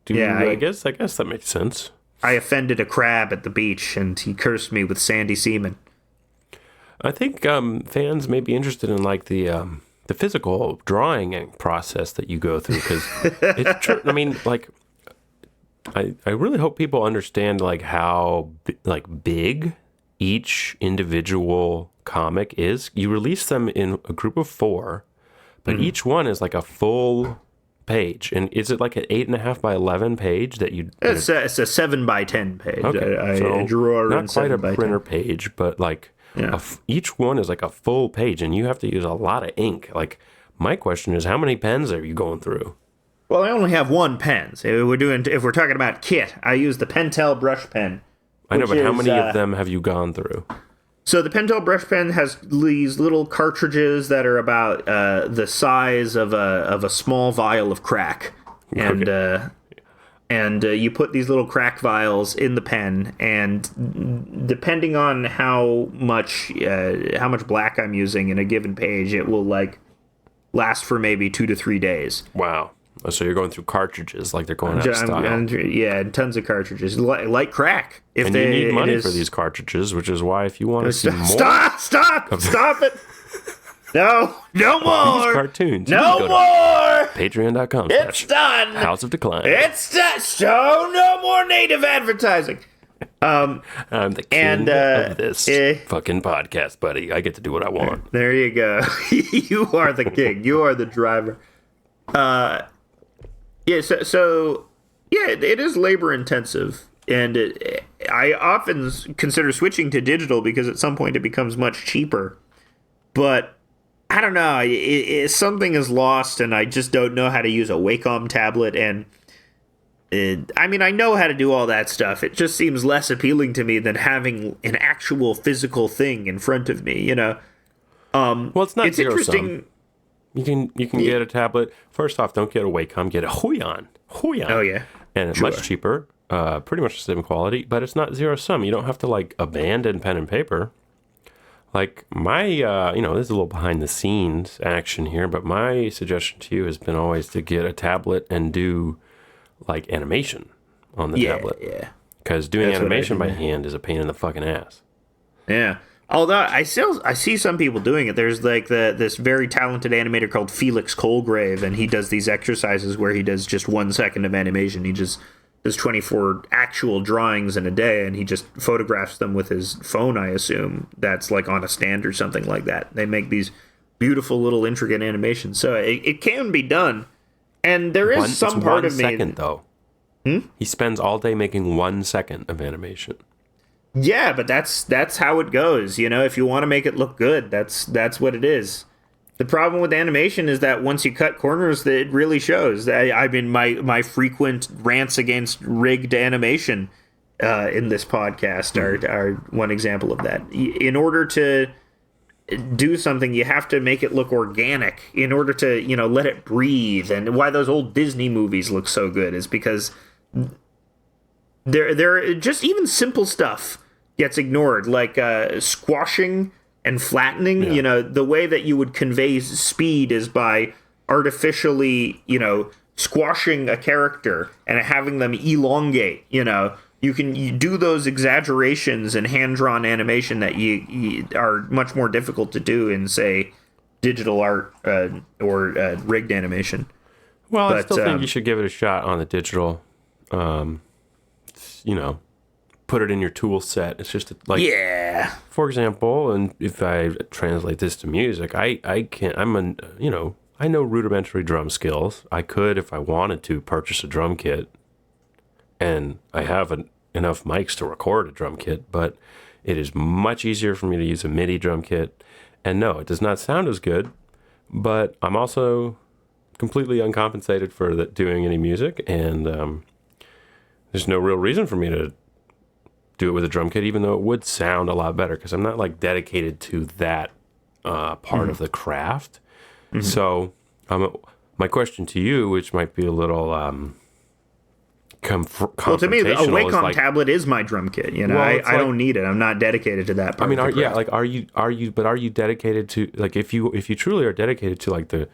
Yeah, I guess that makes sense. I offended a crab at the beach, and he cursed me with sandy semen. I think fans may be interested in like the physical drawing process that you go through, because it's true. I mean, like, I really hope people understand like how big each individual comic is. You release them in a group of 4, but each one is like a full page. And is it like an 8.5 by 11 page that you? It's a 7 by 10 page. Okay, so I drew not quite a printer 10. page, but like each one is like a full page, and you have to use a lot of ink. Like, my question is, how many pens are you going through? Well, I only have one pen. So if we're talking about kit, I use the Pentel brush pen. I know, but how many of them have you gone through? So the Pentel brush pen has these little cartridges that are about the size of a small vial of crack, and you put these little crack vials in the pen, and depending on how much black I'm using in a given page, it will like last for maybe 2 to 3 days. Wow. So you're going through cartridges like they're going out of style. And tons of cartridges, like crack. You need money for these cartridges, which is why if you want to see more... Stop it! No more! These cartoons. No more! Patreon.com. It's done! House of Decline. It's done! So no more native advertising. I'm the king of this fucking podcast, buddy. I get to do what I want. There you go. You are the king. You are the driver. Yeah, it is labor intensive, and I often consider switching to digital because at some point it becomes much cheaper. But I don't know, something is lost, and I just don't know how to use a Wacom tablet. And I mean, I know how to do all that stuff. It just seems less appealing to me than having an actual physical thing in front of me. You know, well, it's not zero interesting. Sum. You can get a tablet. First off, don't get a Wacom. Get a Huion. Oh, yeah. And it's much cheaper. Pretty much the same quality, but it's not zero sum. You don't have to, like, abandon pen and paper. Like, my, this is a little behind the scenes action here, but my suggestion to you has been always to get a tablet and do, like, animation on the tablet. Yeah. Because doing animation by hand is a pain in the fucking ass. Yeah. Although I see some people doing it. There's like this very talented animator called Felix Colgrave, and he does these exercises where he does just 1 second of animation. He just does 24 actual drawings in a day, and he just photographs them with his phone, I assume. That's like on a stand or something like that. They make these beautiful little intricate animations. So it can be done. And there is some part of me... 1 second, though. He spends all day making 1 second of animation. Yeah, but that's how it goes. You know, if you want to make it look good, that's what it is. The problem with animation is that once you cut corners, it really shows. I mean, my frequent rants against rigged animation in this podcast are one example of that. In order to do something, you have to make it look organic. In order to, let it breathe. And why those old Disney movies look so good is because they're just even simple stuff gets ignored, like squashing and flattening. Yeah. The way that you would convey speed is by artificially, squashing a character and having them elongate. You do those exaggerations in hand-drawn animation that you are much more difficult to do in, say, digital art or rigged animation. Well, I still think you should give it a shot on the digital. Put it in your tool set. It's just like, yeah. For example, and if I translate this to music, I know rudimentary drum skills. I could, if I wanted to, purchase a drum kit, and I have enough mics to record a drum kit, but it is much easier for me to use a MIDI drum kit. And no, it does not sound as good, but I'm also completely uncompensated for doing any music, and there's no real reason for me to do it with a drum kit, even though it would sound a lot better, because I'm not like dedicated to that part of the craft. So my question to you, which might be a little Well, to me, the confrontational is Wacom like, tablet is my drum kit. You know, Well, I it's like- don't need it. I'm not dedicated to that part. I mean, of the craft. are you dedicated to, like, if you truly are dedicated to like the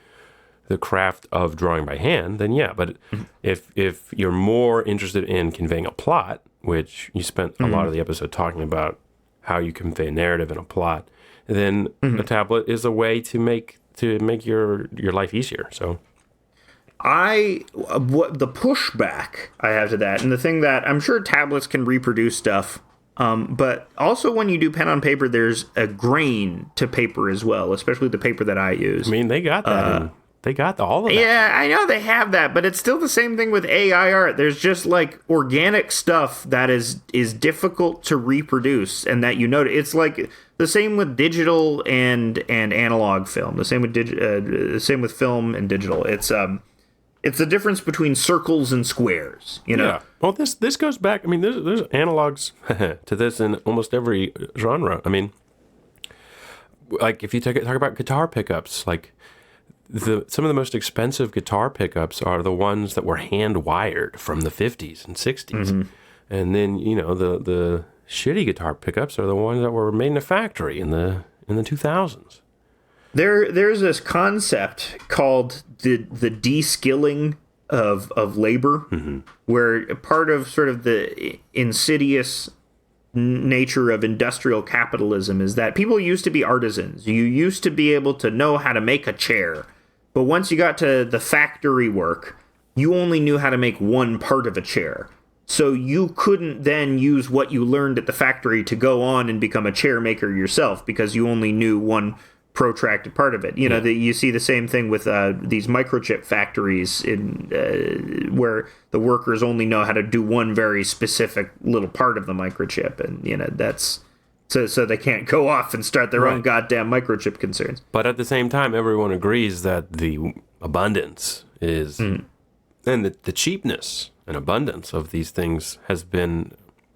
craft of drawing by hand, then yeah. But if you're more interested in conveying a plot, which you spent a lot of the episode talking about how you convey a narrative and a plot, then a tablet is a way to make your life easier. So what the pushback I have to that, and the thing that I'm sure tablets can reproduce stuff, but also when you do pen on paper, there's a grain to paper as well, especially the paper that I use. I mean, they got that. They got all of that. Yeah, I know they have that, but it's still the same thing with AI art. There's just like organic stuff that is difficult to reproduce, and that you know it's like the same with digital and analog film. The same with film and digital. It's the difference between circles and squares. You know. Yeah. Well, this goes back. I mean, there's analogs to this in almost every genre. I mean, like if you talk about guitar pickups, like. Some of the most expensive guitar pickups are the ones that were hand wired from the 50s and 60s. And then, you know, the shitty guitar pickups are the ones that were made in a factory in the 2000s. There's this concept called the de-skilling of labor, where part of sort of the insidious nature of industrial capitalism is that people used to be artisans. You used to be able to know how to make a chair. But once you got to the factory work, you only knew how to make one part of a chair. So you couldn't then use what you learned at the factory to go on and become a chair maker yourself because you only knew one protracted part of it. You know, you see the same thing with these microchip factories where the workers only know how to do one very specific little part of the microchip. And, you know, that's... So they can't go off and start their own goddamn microchip concerns. But at the same time, everyone agrees that the abundance is, and the cheapness and abundance of these things has been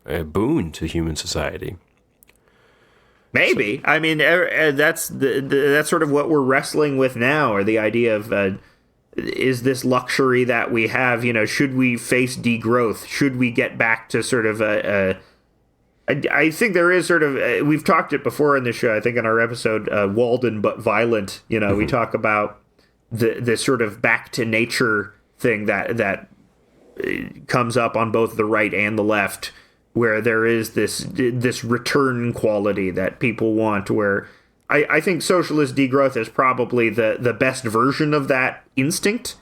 a boon to human society. Maybe. I mean, that's that's sort of what we're wrestling with now, or the idea of is this luxury that we have, you know, should we face degrowth? Should we get back to sort of I think there is sort of, we've talked it before in this show, I think in our episode, Walden but Violent, you know, we talk about the sort of back to nature thing that comes up on both the right and the left, where there is this return quality that people want, where I think socialist degrowth is probably the best version of that instinct.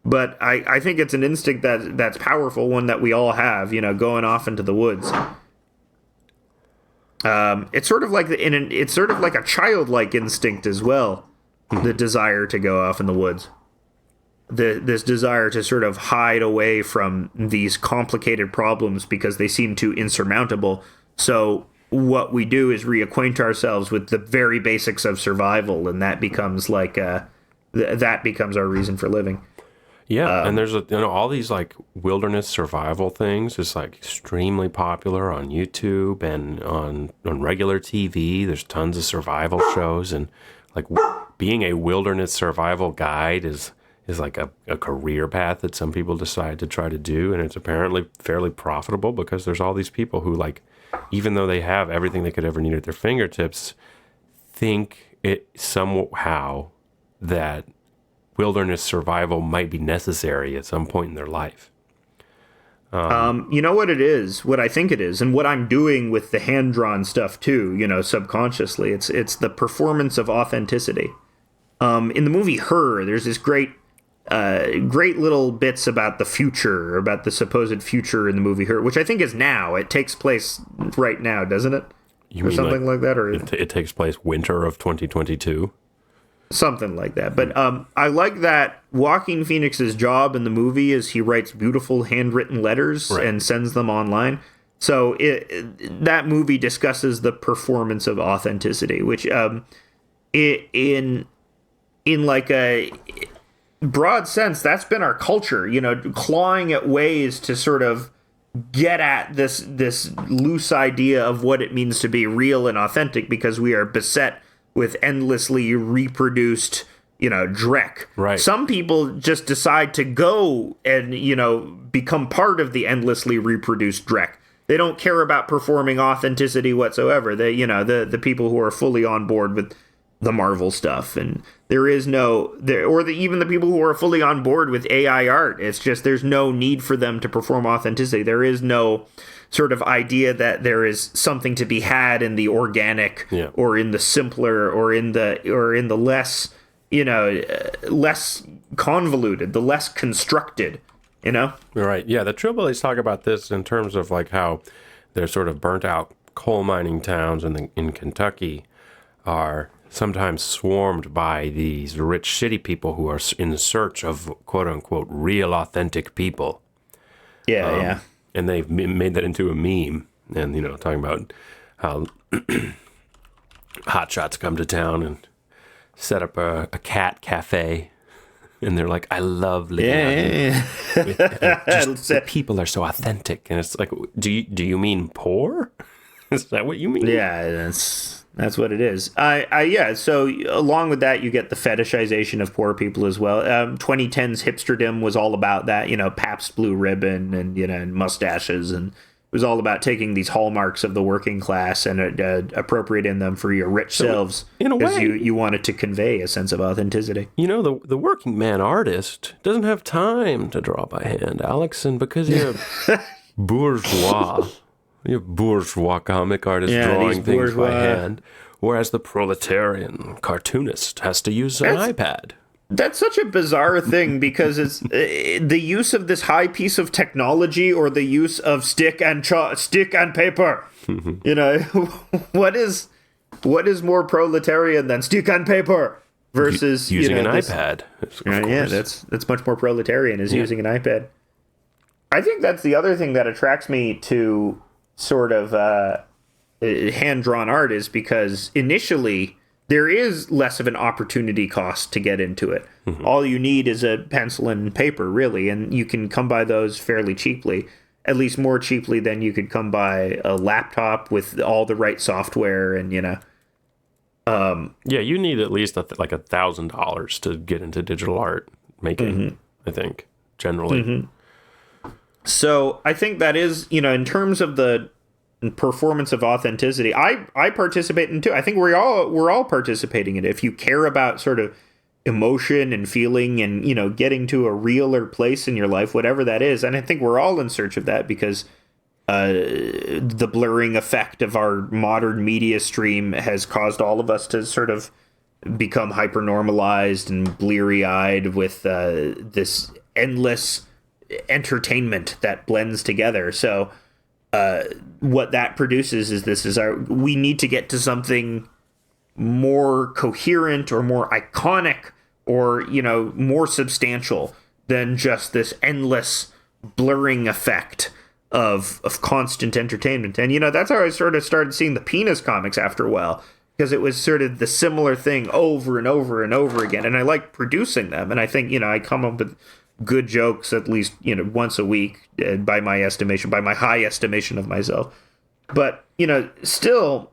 But I think it's an instinct that's powerful, one that we all have, you know, going off into the woods. It's sort of like it's sort of like a childlike instinct as well, the desire to go off in the woods, this desire to sort of hide away from these complicated problems because they seem too insurmountable. So what we do is reacquaint ourselves with the very basics of survival, and that becomes like that becomes our reason for living. Yeah, and there's all these like wilderness survival things is like extremely popular on YouTube and on regular TV. There's tons of survival shows, and like being a wilderness survival guide is like a career path that some people decide to try to do, and it's apparently fairly profitable because there's all these people who, like, even though they have everything they could ever need at their fingertips, think it somehow that wilderness survival might be necessary at some point in their life. You know what it is, what I think it is, and what I'm doing with the hand-drawn stuff too, you know, subconsciously. It's the performance of authenticity. In the movie Her, there's this great little bits about the future, about the supposed future in the movie Her, which I think is now. It takes place right now, doesn't it? You or mean something like that? Or it takes place winter of 2022? Something like that. But I like that Joaquin Phoenix's job in the movie is he writes beautiful handwritten letters and sends them online. So that movie discusses the performance of authenticity, which in like a broad sense, that's been our culture, you know, clawing at ways to sort of get at this loose idea of what it means to be real and authentic, because we are beset with endlessly reproduced Drek. Right. Some people just decide to go and, become part of the endlessly reproduced Drek. They don't care about performing authenticity whatsoever. They, the people who are fully on board with the Marvel stuff, and there is no there, or even the people who are fully on board with AI art. It's just there's no need for them to perform authenticity. There is no sort of idea that there is something to be had in the organic, or in the simpler, or in the less, less convoluted, the less constructed. Right. Yeah. The Trillbillies talk about this in terms of like how they're sort of burnt out coal mining towns in Kentucky are sometimes swarmed by these rich city people who are in search of quote unquote real authentic people. Yeah. And they've made that into a meme, and talking about how hotshots come to town and set up a cat cafe. And they're like, I love living out here. The people are so authentic. And it's like, do you mean poor? Is that what you mean? Yeah, that's what it is. Yeah. So along with that, you get the fetishization of poor people as well. 2010's hipsterdom was all about that, Pabst Blue Ribbon and mustaches, and it was all about taking these hallmarks of the working class and appropriating them for your rich selves. In a way, you wanted to convey a sense of authenticity. The working man artist doesn't have time to draw by hand, Alex, and because you're bourgeois. You have bourgeois comic artists drawing things by hand, whereas the proletarian cartoonist has to use an iPad. That's such a bizarre thing, because it's the use of this high piece of technology, or the use of stick and paper. What is more proletarian than stick and paper versus using an iPad? Yeah, that's much more proletarian, is using an iPad. I think that's the other thing that attracts me to sort of hand-drawn art, is because initially there is less of an opportunity cost to get into it. Mm-hmm. All you need is a pencil and paper, really, and you can come by those fairly cheaply, at least more cheaply than you could come by a laptop with all the right software and, Yeah, you need at least like $1,000 to get into digital art making, I think, generally. Mm-hmm. So I think that is, in terms of the performance of authenticity, I participate in too. I think we're all participating in it. If you care about sort of emotion and feeling and, getting to a realer place in your life, whatever that is. And I think we're all in search of that, because the blurring effect of our modern media stream has caused all of us to sort of become hyper-normalized and bleary-eyed with this endless entertainment that blends together. So what that produces is we need to get to something more coherent or more iconic or more substantial than just this endless blurring effect of constant entertainment. And that's how I sort of started seeing the Penis comics after a while, because it was sort of the similar thing over and over and over again, and I like producing them. And I think I come up with good jokes at least once a week, by my high estimation of myself. But still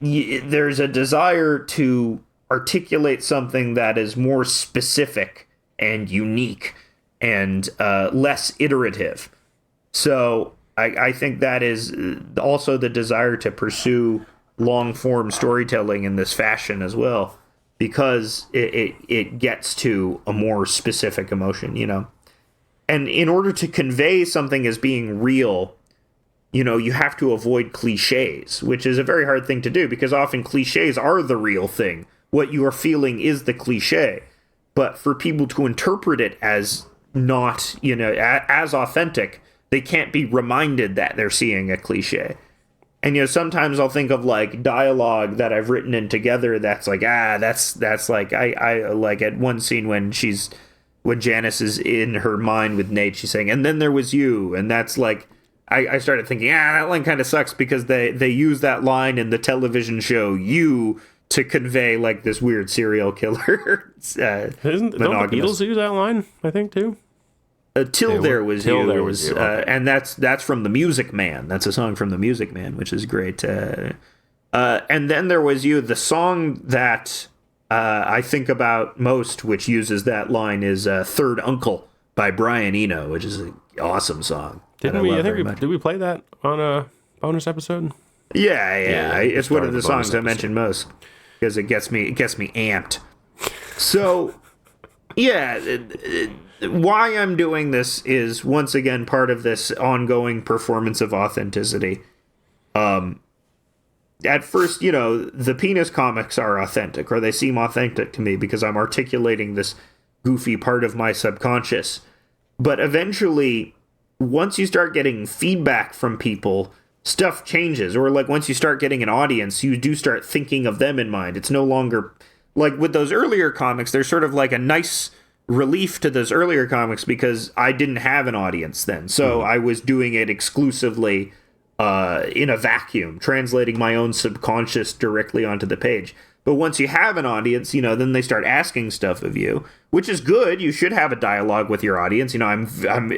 there's a desire to articulate something that is more specific and unique and less iterative. So I think that is also the desire to pursue long form storytelling in this fashion as well, because it gets to a more specific emotion, And in order to convey something as being real, you have to avoid cliches, which is a very hard thing to do, because often cliches are the real thing. What you are feeling is the cliche. But for people to interpret it as not, as authentic, they can't be reminded that they're seeing a cliche. And, sometimes I'll think of like dialogue that I've written in together that's like, that's like, I like at one scene when Janice is in her mind with Nate, she's saying, and then there was you. And that's like, I started thinking, that line kind of sucks, because they use that line in the television show You to convey like this weird serial killer. Don't the Beatles use that line, I think, too? Till There Was You, okay. And that's from The Music Man. That's a song from The Music Man, which is great. And then there was you, the song that I think about most, which uses that line, is Third Uncle by Brian Eno, which is an awesome song. Did we play that on a bonus episode? Yeah. It's one of the songs I mentioned most because it gets me amped. So, yeah, why I'm doing this is once again part of this ongoing performance of authenticity. At first, the penis comics are authentic, or they seem authentic to me because I'm articulating this goofy part of my subconscious. But eventually, once you start getting feedback from people, stuff changes. Or like once you start getting an audience, you do start thinking of them in mind. It's no longer like with those earlier comics, there's sort of like a nice relief to those earlier comics because I didn't have an audience then. So I was doing it exclusively in a vacuum, translating my own subconscious directly onto the page. But once you have an audience, then they start asking stuff of you, which is good. You should have a dialogue with your audience. I'm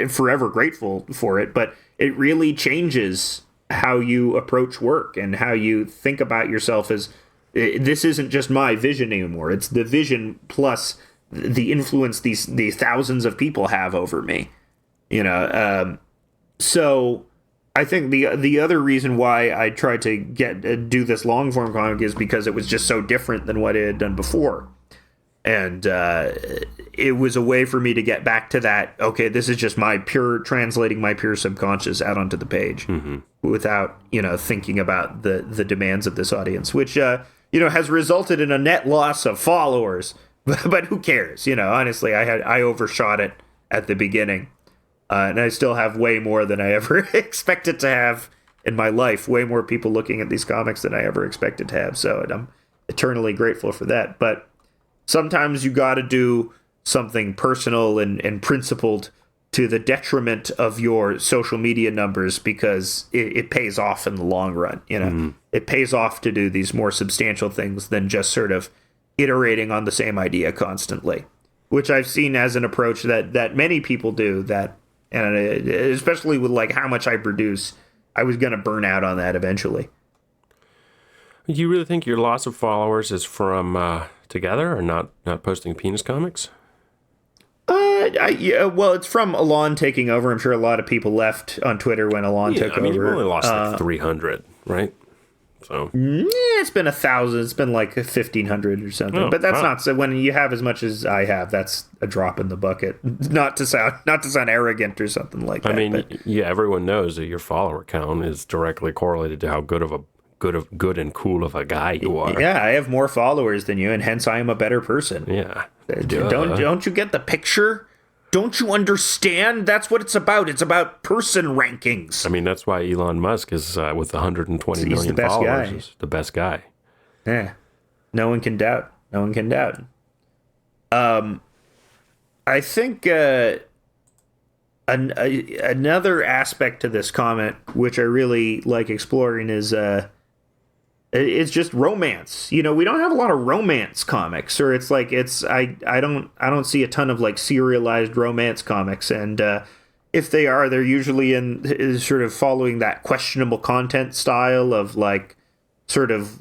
forever grateful for it, but it really changes how you approach work and how you think about yourself as this isn't just my vision anymore. It's the vision plus the influence these thousands of people have over me. So I think the other reason why I tried to do this long form comic is because it was just so different than what I had done before, and it was a way for me to get back to that. Okay, this is just translating my pure subconscious out onto the page without thinking about the demands of this audience, which has resulted in a net loss of followers. But who cares? Honestly, I overshot it at the beginning. And I still have way more than I ever expected to have in my life. Way more people looking at these comics than I ever expected to have. So I'm eternally grateful for that. But sometimes you got to do something personal and principled to the detriment of your social media numbers because it pays off in the long run. It pays off to do these more substantial things than just sort of iterating on the same idea constantly, which I've seen as an approach that many people do that. And especially with like how much I produce, I was going to burn out on that eventually. Do you really think your loss of followers is from Together or not posting penis comics? Well, it's from Alon taking over. I'm sure a lot of people left on Twitter when Alon took over. You've only lost like 300, right? So it's been 1,000. It's been like 1,500 or something. Oh, but that's not so. When you have as much as I have, that's a drop in the bucket. Not to sound arrogant or something like that. I mean, everyone knows that your follower count is directly correlated to how good and cool of a guy you are. Yeah, I have more followers than you, and hence I am a better person. Yeah. Don't you get the picture? Don't you understand? That's what it's about. It's about person rankings. I mean, that's why Elon Musk is with 120 million followers. Is the best guy. Yeah. No one can doubt. I think another aspect to this comment, which I really like exploring, is it's just romance. We don't have a lot of romance comics, or it's like I don't see a ton of like serialized romance comics, and if they are, they're usually in sort of following that questionable content style of like sort of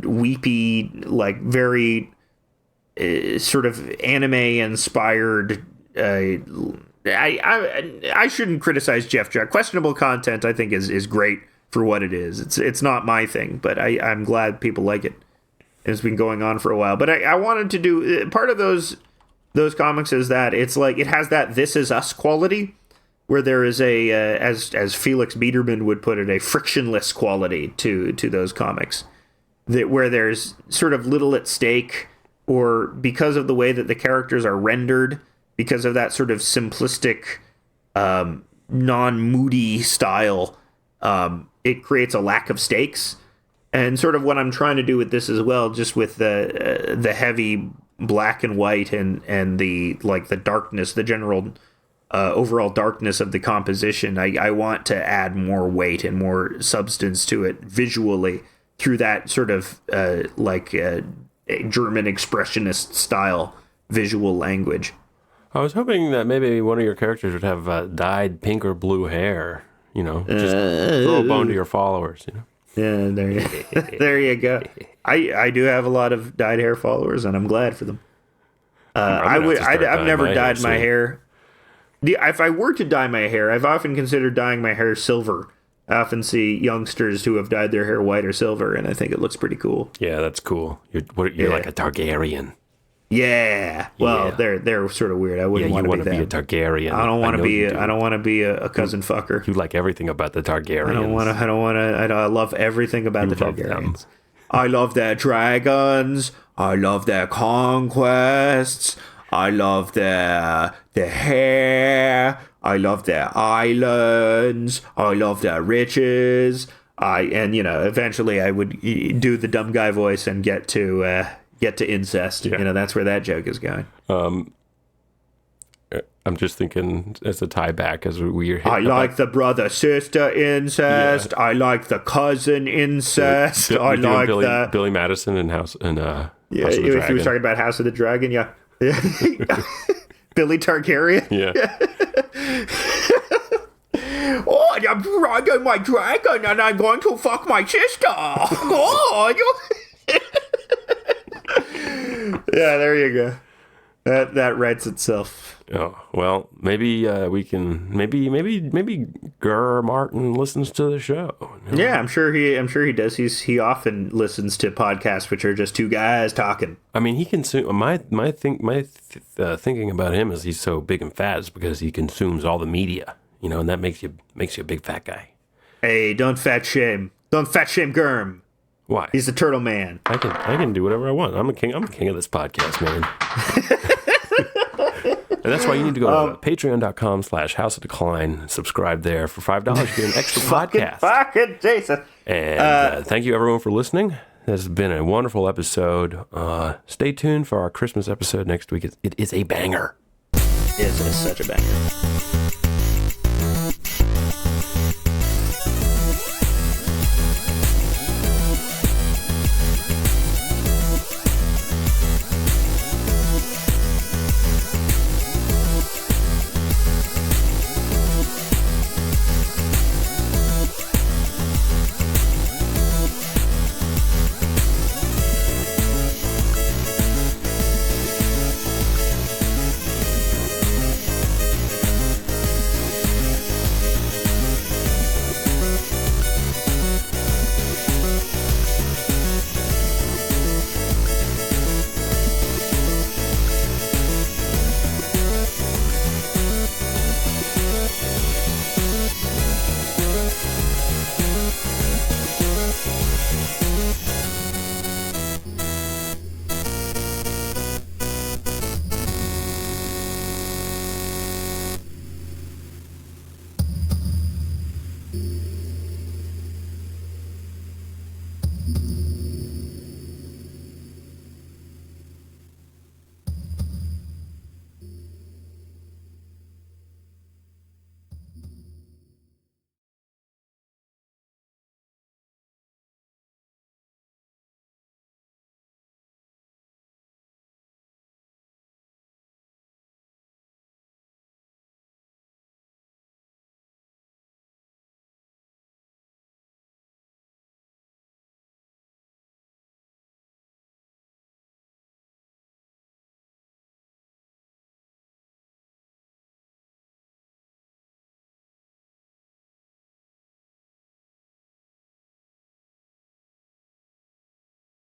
weepy, like very sort of anime inspired. I shouldn't criticize Jeff Jack. Questionable content, I think, is great for what it is. It's not my thing, but I'm glad people like it. It's been going on for a while. But I wanted to do part of those comics is that it's like it has that This Is Us quality, where there is a as Felix Biederman would put it, a frictionless quality to those comics, that where there's sort of little at stake, or because of the way that the characters are rendered, because of that sort of simplistic, non-moody style. It creates a lack of stakes, and sort of what I'm trying to do with this as well, just with the heavy black and white and the like the darkness, the general overall darkness of the composition. I want to add more weight and more substance to it visually through that sort of German expressionist style visual language. I was hoping that maybe one of your characters would have dyed pink or blue hair. Just throw a bone to your followers. Yeah, there you go. I do have a lot of dyed hair followers, and I'm glad for them. I've never dyed my hair. If I were to dye my hair, I've often considered dyeing my hair silver. I often see youngsters who have dyed their hair white or silver, and I think it looks pretty cool. Yeah, that's cool. You're like a Targaryen. Yeah. Well, they're sort of weird. I wouldn't want to be a Targaryen. I don't want to be a cousin fucker. You like everything about the Targaryens. I love everything about the Targaryens. I love their dragons. I love their conquests. I love their hair. I love their islands. I love their riches. Eventually I would do the dumb guy voice and get to incest. Yeah. That's where that joke is going. I'm just thinking as a tie back as we're I like the brother sister incest. Yeah. I like the cousin incest. I like Billy Madison and House of the Dragon. If you were talking about House of the Dragon, yeah. Billy Targaryen. Yeah. Oh, I'm dragging my dragon and I'm going to fuck my sister. Oh, yeah, there you go. That writes itself. Oh, well, maybe we can maybe Gurr Martin listens to the show. Yeah, I'm sure he does. He often listens to podcasts which are just two guys talking. I mean, he consumes thinking about him is he's so big and fat is because he consumes all the media, and that makes you a big fat guy. Hey, don't fat shame Gurm. Why? He's the turtle man. I can do whatever I want. I'm a king of this podcast, man. And that's why you need to go to patreon.com/House of Decline. Subscribe there. For $5, you get an extra podcast. Fucking Jason. And thank you, everyone, for listening. This has been a wonderful episode. Stay tuned for our Christmas episode next week. It is a banger. It is such a banger.